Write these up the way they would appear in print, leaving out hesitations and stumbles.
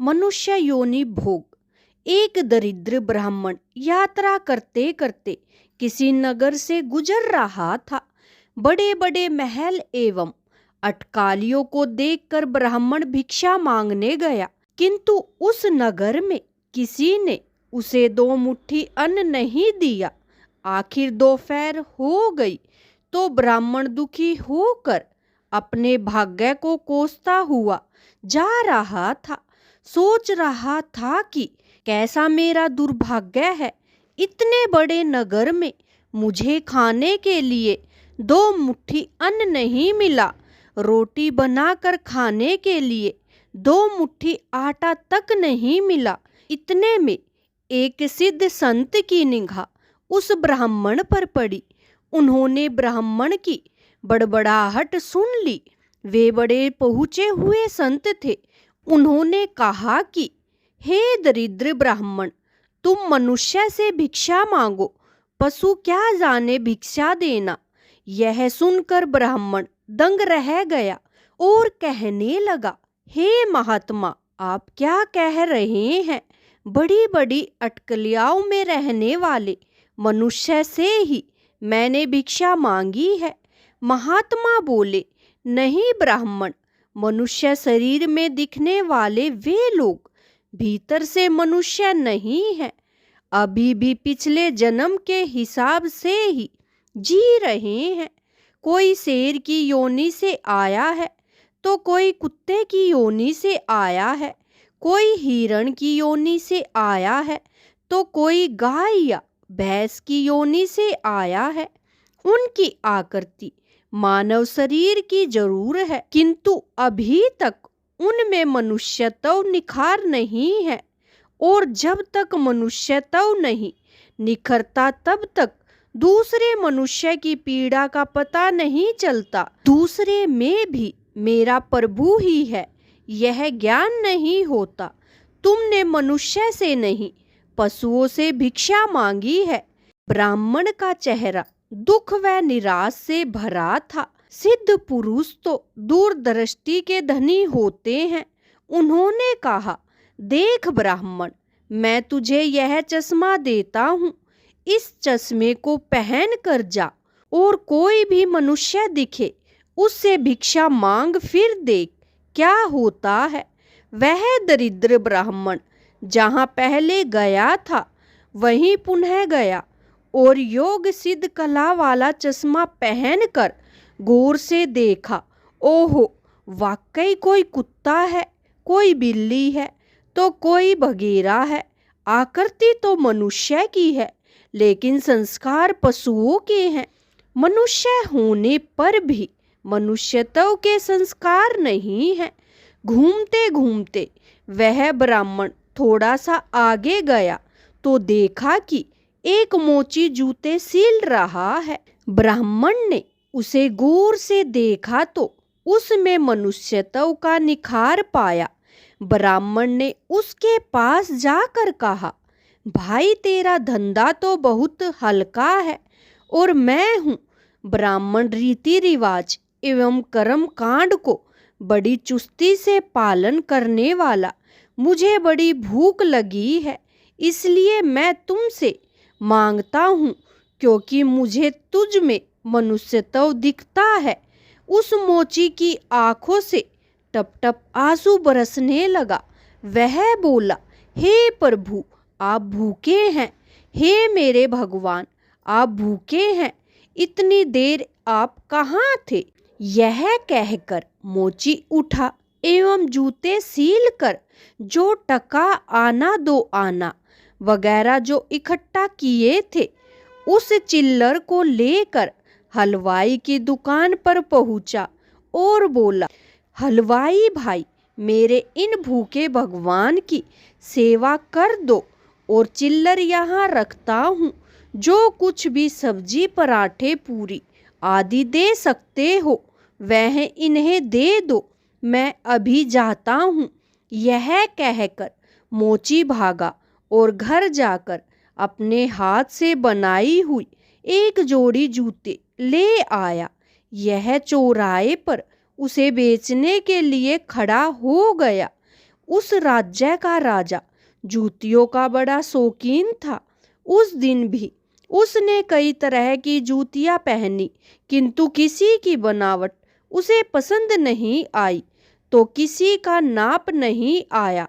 मनुष्य योनि भोग। एक दरिद्र ब्राह्मण यात्रा करते करते किसी नगर से गुजर रहा था। बड़े बड़े महल एवं अटकालियों को देखकर ब्राह्मण भिक्षा मांगने गया, किंतु उस नगर में किसी ने उसे 2 मुट्ठी अन्न नहीं दिया। आखिर दोपहर हो गई तो ब्राह्मण दुखी होकर अपने भाग्य को कोसता हुआ जा रहा था। सोच रहा था कि कैसा मेरा दुर्भाग्य है, इतने बड़े नगर में मुझे खाने के लिए 2 मुट्ठी अन्न नहीं मिला। रोटी बनाकर खाने के लिए 2 मुट्ठी आटा तक नहीं मिला। इतने में एक सिद्ध संत की निगाह उस ब्राह्मण पर पड़ी। उन्होंने ब्राह्मण की बड़बड़ाहट सुन ली। वे बड़े पहुँचे हुए संत थे। उन्होंने कहा कि हे दरिद्र ब्राह्मण, तुम मनुष्य से भिक्षा मांगो, पशु क्या जाने भिक्षा देना। यह सुनकर ब्राह्मण दंग रह गया और कहने लगा, हे महात्मा, आप क्या कह रहे हैं? बड़ी बड़ी अटकलियाओं में रहने वाले मनुष्य से ही मैंने भिक्षा मांगी है। महात्मा बोले, नहीं ब्राह्मण, मनुष्य शरीर में दिखने वाले वे लोग भीतर से मनुष्य नहीं है, अभी भी पिछले जन्म के हिसाब से ही जी रहे हैं। कोई शेर की योनि से आया है तो कोई कुत्ते की योनि से आया है, कोई हिरण की योनि से आया है तो कोई गाय या भैंस की योनि से आया है। उनकी आकृति मानव शरीर की जरूर है, किंतु अभी तक उनमें मनुष्यत्व निखार नहीं है, और जब तक मनुष्यत्व नहीं निखरता तब तक दूसरे मनुष्य की पीड़ा का पता नहीं चलता। दूसरे में भी मेरा प्रभु ही है, यह ज्ञान नहीं होता। तुमने मनुष्य से नहीं पशुओं से भिक्षा मांगी है। ब्राह्मण का चेहरा दुख व निराश से भरा था। सिद्ध पुरुष तो दूरदृष्टि के धनी होते हैं। उन्होंने कहा, देख ब्राह्मण, मैं तुझे यह चश्मा देता हूँ, इस चश्मे को पहन कर जा और कोई भी मनुष्य दिखे उससे भिक्षा मांग, फिर देख क्या होता है। वह दरिद्र ब्राह्मण जहाँ पहले गया था वहीं पुनः गया और योग सिद्ध कला वाला चश्मा पहनकर गौर से देखा। ओहो, वाकई कोई कुत्ता है, कोई बिल्ली है तो कोई बगेरा है। आकृति तो मनुष्य की है, लेकिन संस्कार पशुओं के हैं। मनुष्य होने पर भी मनुष्यत्व के संस्कार नहीं है। घूमते घूमते वह ब्राह्मण थोड़ा सा आगे गया तो देखा कि एक मोची जूते सील रहा है। ब्राह्मण ने उसे गौर से देखा तो उसमें मनुष्यत्व का निखार पाया। ब्राह्मण ने उसके पास जाकर कहा, भाई तेरा धंधा तो बहुत हल्का है और मैं हूँ ब्राह्मण रीति रिवाज एवं कर्म कांड को बड़ी चुस्ती से पालन करने वाला। मुझे बड़ी भूख लगी है, इसलिए मैं तुमसे मांगता हूँ, क्योंकि मुझे तुझ में मनुष्यत्व दिखता है। उस मोची की आंखों से टप टप आंसू बरसने लगा। वह बोला, हे प्रभु, आप भूखे हैं। हे मेरे भगवान, आप भूखे हैं, इतनी देर आप कहाँ थे? यह कहकर मोची उठा एवं जूते सील कर जो टका आना दो आना वगैरह जो इकट्ठा किए थे उस चिल्लर को लेकर हलवाई की दुकान पर पहुंचा और बोला, हलवाई भाई, मेरे इन भूखे भगवान की सेवा कर दो और चिल्लर यहाँ रखता हूँ। जो कुछ भी सब्जी, पराठे, पूरी आदि दे सकते हो वह इन्हें दे दो, मैं अभी जाता हूँ। यह कहकर मोची भागा और घर जाकर अपने हाथ से बनाई हुई एक जोड़ी जूते ले आया। यह चौराहे पर उसे बेचने के लिए खड़ा हो गया। उस राज्य का राजा जूतियों का बड़ा शौकीन था। उस दिन भी उसने कई तरह की जूतियां पहनी, किंतु किसी की बनावट उसे पसंद नहीं आई, तो किसी का नाप नहीं आया।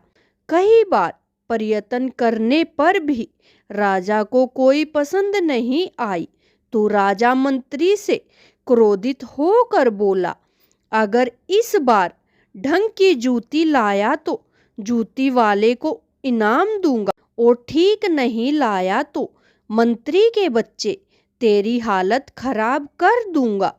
कई बार प्रयत्न करने पर भी राजा को कोई पसंद नहीं आई, तो राजा मंत्री से क्रोधित होकर बोला, अगर इस बार ढंग की जूती लाया तो जूती वाले को इनाम दूंगा, और ठीक नहीं लाया तो मंत्री के बच्चे तेरी हालत खराब कर दूंगा।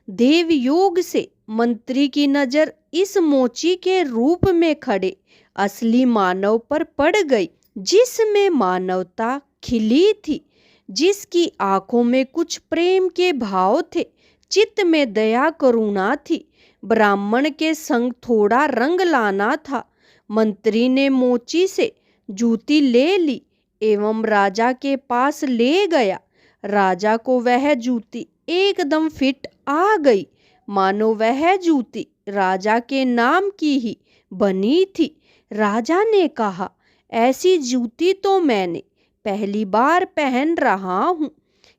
देव योग से मंत्री की नजर इस मोची के रूप में खड़े असली मानव पर पड़ गई, जिसमें मानवता खिली थी, जिसकी आंखों में कुछ प्रेम के भाव थे, चित्त में दया करुणा थी। ब्राह्मण के संग थोड़ा रंग लाना था। मंत्री ने मोची से जूती ले ली एवं राजा के पास ले गया। राजा को वह जूती एकदम फिट आ गई, मानो वह जूती राजा के नाम की ही बनी थी। राजा ने कहा, ऐसी जूती तो मैंने पहली बार पहन रहा हूँ।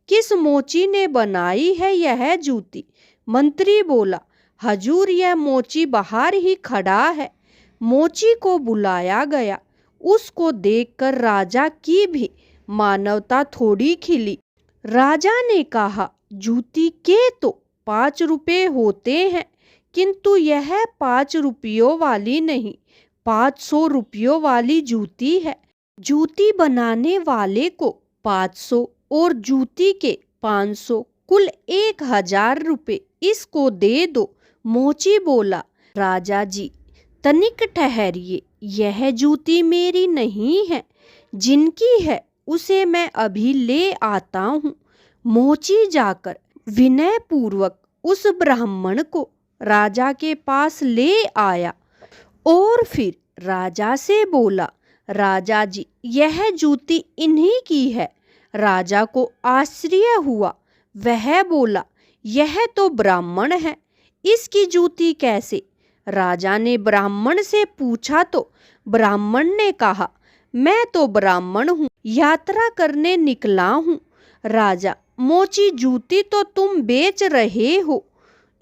किस मोची ने बनाई है यह जूती? मंत्री बोला, हजूर यह मोची बाहर ही खड़ा है। मोची को बुलाया गया। उसको देखकर राजा की भी मानवता थोड़ी खिली। राजा ने कहा, जूती के तो 5 रुपये होते हैं, किंतु यह 5 रुपयों वाली नहीं, 500 रुपयों वाली जूती है। जूती बनाने वाले को 500 और जूती के 500, कुल 1000 रुपये इसको दे दो। मोची बोला, राजा जी तनिक ठहरिए, यह जूती मेरी नहीं है, जिनकी है उसे मैं अभी ले आता हूँ। मोची जाकर विनय पूर्वक उस ब्राह्मण को राजा के पास ले आया और फिर राजा से बोला, राजा जी यह जूती इन्हीं की है। राजा को आश्चर्य हुआ। वह बोला, यह तो ब्राह्मण है, इसकी जूती कैसे? राजा ने ब्राह्मण से पूछा तो ब्राह्मण ने कहा, मैं तो ब्राह्मण हूँ, यात्रा करने निकला हूँ। राजा, मोची जूती तो तुम बेच रहे हो।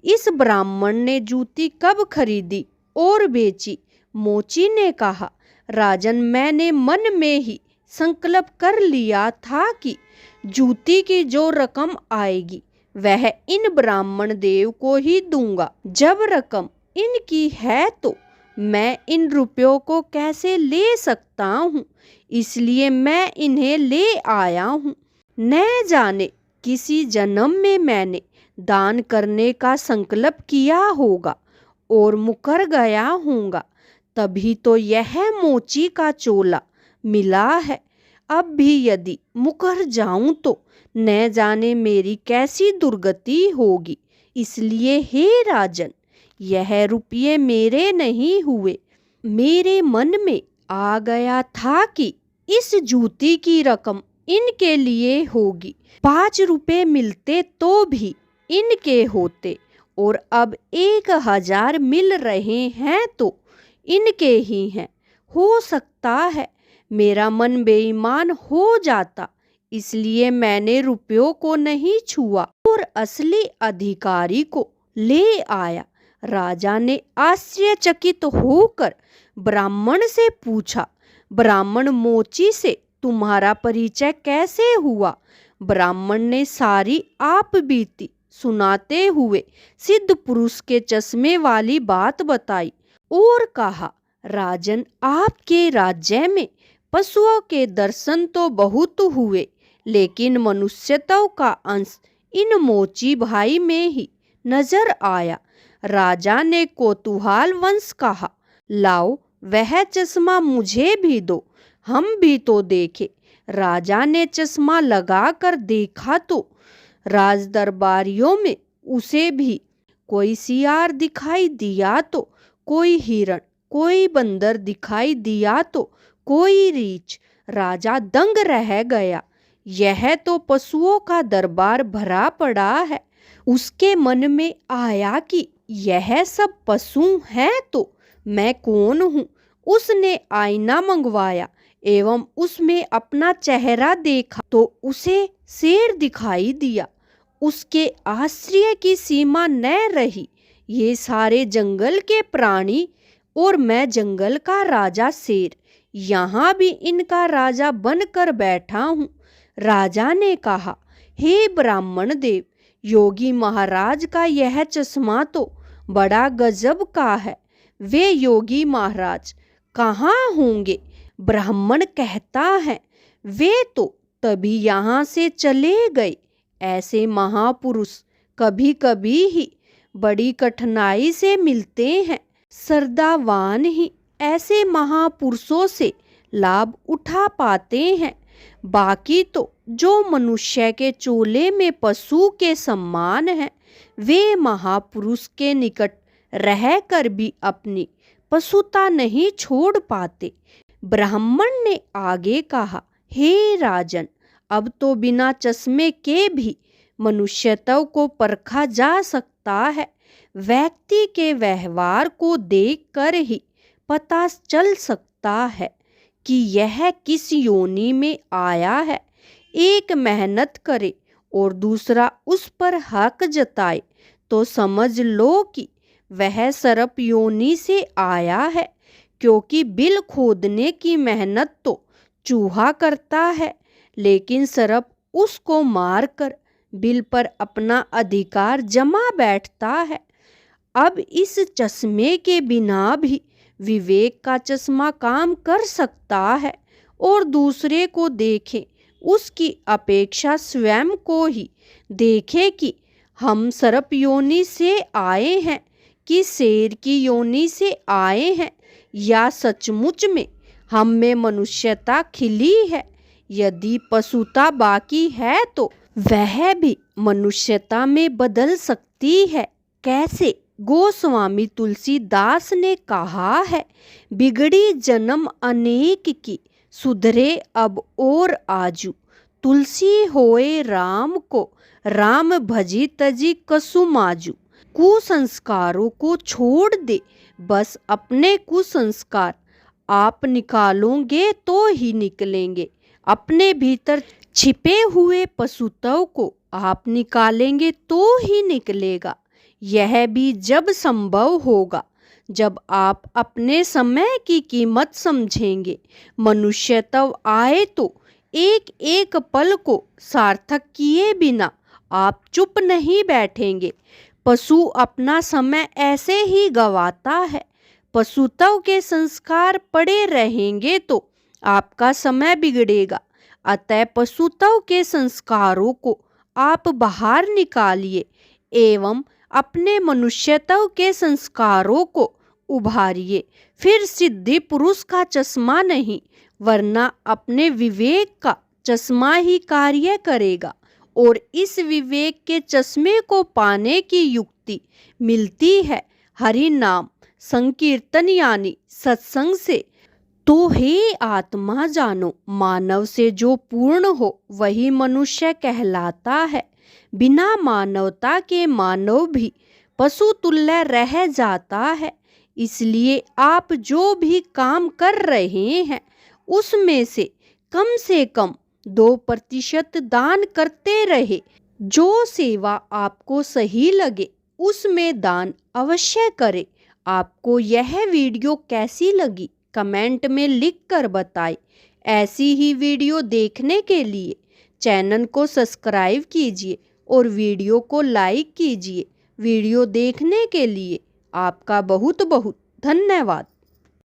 इस ब्राह्मण ने जूती कब खरीदी और बेची? मोची ने कहा, राजन मैंने मन में ही संकल्प कर लिया था कि जूती की जो रकम आएगी वह इन ब्राह्मण देव को ही दूंगा। जब रकम इनकी है तो मैं इन रुपयों को कैसे ले सकता हूँ, इसलिए मैं इन्हें ले आया हूँ। न जाने किसी जन्म में मैंने दान करने का संकल्प किया होगा और मुकर गया होऊंगा, तभी तो यह मोची का चोला मिला है। अब भी यदि मुकर जाऊं तो न जाने मेरी कैसी दुर्गति होगी। इसलिए हे राजन, यह रुपये मेरे नहीं हुए। मेरे मन में आ गया था कि इस जूती की रकम इनके लिए होगी। 5 रुपये मिलते तो भी इनके होते, और अब 1000 मिल रहे हैं तो इनके ही हैं। हो सकता है मेरा मन बेईमान हो जाता, इसलिए मैंने रुपयों को नहीं छुआ और असली अधिकारी को ले आया। राजा ने आश्चर्यचकित होकर ब्राह्मण से पूछा, ब्राह्मण मोची से तुम्हारा परिचय कैसे हुआ? ब्राह्मण ने सारी आप बीती सुनाते हुए सिद्ध पुरुष के चश्मे वाली बात बताई और कहा, राजन आपके राज्य में पशुओं के दर्शन तो बहुत हुए, लेकिन मनुष्यत्व का अंश इन मोची भाई में ही नजर आया। राजा ने कोतूहल वंश कहा, लाओ वह चश्मा मुझे भी दो, हम भी तो देखे। राजा ने चश्मा लगाकर देखा तो राज दरबारियों में उसे भी कोई सियार दिखाई दिया तो कोई हिरण, कोई बंदर दिखाई दिया तो कोई रीछ। राजा दंग रह गया। यह तो पशुओं का दरबार भरा पड़ा है। उसके मन में आया कि यह सब पशु हैं तो मैं कौन हूँ उसने आईना मंगवाया एवं उसमें अपना चेहरा देखा तो उसे शेर दिखाई दिया। उसके आश्चर्य की सीमा न रही। ये सारे जंगल के प्राणी और मैं जंगल का राजा शेर, यहाँ भी इनका राजा बनकर बैठा हूँ। राजा ने कहा, हे ब्राह्मण देव, योगी महाराज का यह चश्मा तो बड़ा गजब का है। वे योगी महाराज कहाँ होंगे? ब्राह्मण कहता है, वे तो तभी यहाँ से चले गए। ऐसे महापुरुष कभी कभी ही बड़ी कठिनाई से मिलते हैं। श्रद्धावान ही ऐसे महापुरुषों से लाभ उठा पाते हैं। बाकी तो जो मनुष्य के चोले में पशु के समान है, वे महापुरुष के निकट रहकर भी अपनी पशुता नहीं छोड़ पाते। ब्राह्मण ने आगे कहा, हे राजन, अब तो बिना चश्मे के भी मनुष्यत्व को परखा जा सकता है। व्यक्ति के व्यवहार को देखकर ही पता चल सकता है कि यह किस योनि में आया है। एक मेहनत करे और दूसरा उस पर हक जताए तो समझ लो कि वह सर्प योनि से आया है, क्योंकि बिल खोदने की मेहनत तो चूहा करता है, लेकिन सर्प उसको मारकर बिल पर अपना अधिकार जमा बैठता है। अब इस चश्मे के बिना भी विवेक का चश्मा काम कर सकता है और दूसरे को देखे उसकी अपेक्षा स्वयं को ही देखे कि हम सर्प योनि से आए हैं कि शेर की योनि से आए हैं, या सचमुच में हम में मनुष्यता खिली है। यदि पशुता बाकी है तो वह भी मनुष्यता में बदल सकती है। कैसे? गोस्वामी तुलसीदास ने कहा है, बिगड़ी जन्म अनेक की, सुधरे अब और आजू। तुलसी होए राम को, राम भजी तजी कसुमाजू। कुसंस्कारों को छोड़ दे, बस अपने कुसंस्कार आप निकालोगे तो ही निकलेंगे। अपने भीतर छिपे हुए पशुत्व को आप निकालेंगे तो ही निकलेगा। यह भी जब संभव होगा जब आप अपने समय की कीमत समझेंगे। मनुष्यत्व आए तो एक एक पल को सार्थक किए बिना आप चुप नहीं बैठेंगे। पशु अपना समय ऐसे ही गवाता है। पशुत्व के संस्कार पड़े रहेंगे तो आपका समय बिगड़ेगा। अतः पशुत्व के संस्कारों को आप बाहर निकालिए एवं अपने मनुष्यत्व के संस्कारों को उभारिए। फिर सिद्धि पुरुष का चश्मा नहीं, वरना अपने विवेक का चश्मा ही कार्य करेगा। और इस विवेक के चश्मे को पाने की युक्ति मिलती है हरि नाम संकीर्तन यानी सत्संग से। तो हे आत्मा जानो, मानव से जो पूर्ण हो वही मनुष्य कहलाता है। बिना मानवता के मानव भी पशु तुल्य रह जाता है। इसलिए आप जो भी काम कर रहे हैं उसमें से कम 2% दान करते रहे। जो सेवा आपको सही लगे उसमें दान अवश्य करें। आपको यह वीडियो कैसी लगी कमेंट में लिख कर बताएं। ऐसी ही वीडियो देखने के लिए चैनल को सब्सक्राइब कीजिए और वीडियो को लाइक कीजिए। वीडियो देखने के लिए आपका बहुत बहुत धन्यवाद।